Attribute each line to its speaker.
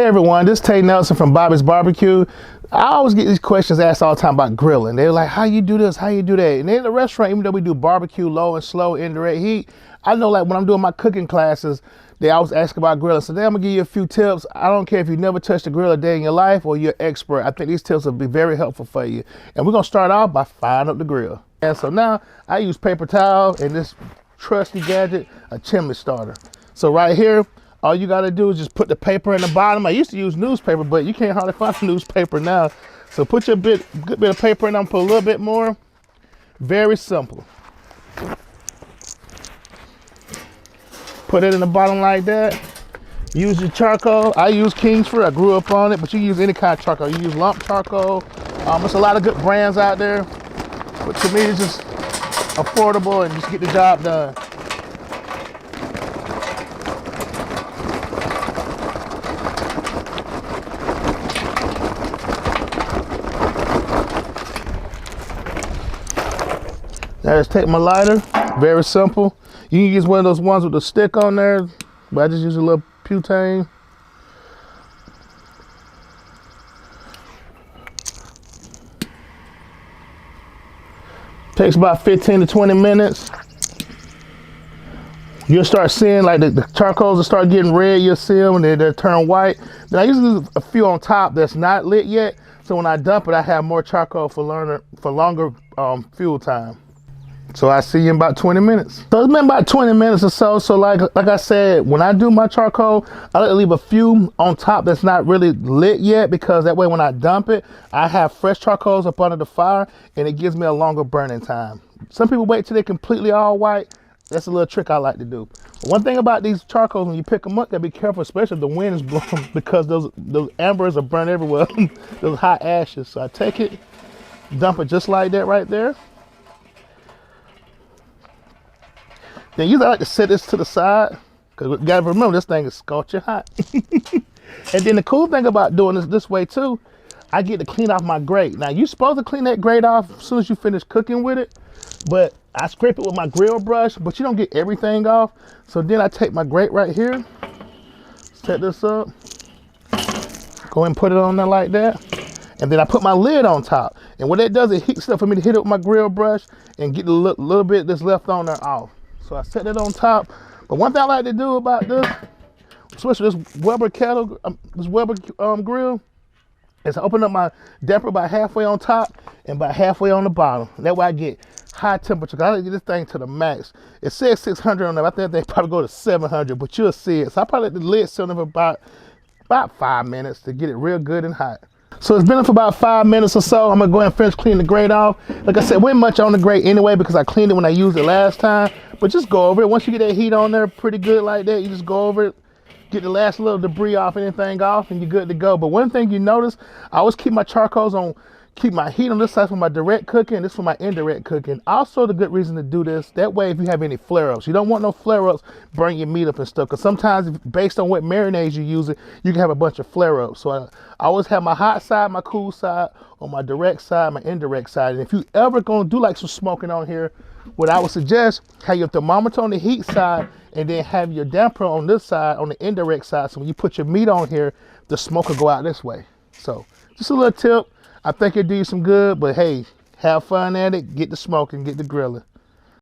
Speaker 1: everyone, this is Tay Nelson from Bobby's BBQ. I always get these questions asked all the time about grilling. They're like, how you do this, how you do that? And in the restaurant, even though we do barbecue, low and slow, indirect heat, I know like when I'm doing my cooking classes, they always ask about grilling. So then I'm gonna give you a few tips. I don't care if you never touched a grill a day in your life or you're an expert. I think these tips will be very helpful for you. And we're gonna start off by firing up the grill. And so now I use paper towel and this trusty gadget, a chimney starter. So right here, all you gotta do is just put the paper in the bottom. I used to use newspaper, but you can't hardly find newspaper now. So put your good bit of paper in, I'm put a little bit more. Very simple. Put it in the bottom like that. Use your charcoal. I use Kingsford, I grew up on it, but you use any kind of charcoal. You use lump charcoal. There's a lot of good brands out there, but to me it's just affordable and just get the job done. Now just take my lighter, very simple. You can use one of those ones with the stick on there, but I just use a little butane. Takes about 15 to 20 minutes. You'll start seeing like the charcoals will start getting red, you'll see them and they'll turn white. Then I usually use a few on top that's not lit yet, so when I dump it, I have more charcoal for longer fuel time. So I see you in about 20 minutes. So it's been about 20 minutes or so. So like I said, when I do my charcoal, I like to leave a few on top that's not really lit yet, because that way when I dump it, I have fresh charcoals up under the fire and it gives me a longer burning time. Some people wait till they're completely all white. That's a little trick I like to do. One thing about these charcoals, when you pick them up, you gotta be careful, especially if the wind is blowing, because those embers are burnt everywhere, those hot ashes. So I take it, dump it just like that right there. Then usually I like to set this to the side, because you gotta remember this thing is scorching hot. And then the cool thing about doing this way too, I get to clean off my grate. Now you're supposed to clean that grate off as soon as you finish cooking with it, but I scrape it with my grill brush, but you don't get everything off. So then I take my grate right here, set this up, go and put it on there like that. And then I put my lid on top. And what that does, it heats up for me to hit it with my grill brush and get a little bit that's left on there off. So I set it on top. But one thing I like to do about this, especially this Weber kettle, this Weber grill, is I open up my damper about halfway on top and about halfway on the bottom. That way I get high temperature. I like to get this thing to the max. It says 600 on there. I think they probably go to 700, but you'll see it. So I probably let the lid sit on there for about 5 minutes to get it real good and hot. So it's been up for about 5 minutes or so. I'm gonna go ahead and finish cleaning the grate off. Like I said, we ain't much on the grate anyway because I cleaned it when I used it last time. But just go over it. Once you get that heat on there pretty good like that, you just go over it, get the last little debris off, anything off, and you're good to go. But one thing you notice, I always keep my charcoals on, keep my heat on this side for my direct cooking, this for my indirect cooking. Also the good reason to do this, that way if you have any flare-ups, you don't want no flare-ups burn your meat up and stuff, because sometimes based on what marinades you use it, you can have a bunch of flare-ups. So I always have my hot side, my cool side, on my direct side, my indirect side. And if you ever gonna do like some smoking on here, what I would suggest, have your thermometer on the heat side and then have your damper on this side, on the indirect side, so when you put your meat on here, the smoke will go out this way. So just a little tip. I think it'll do you some good, but hey, have fun at it, get the smoking, get the grilling.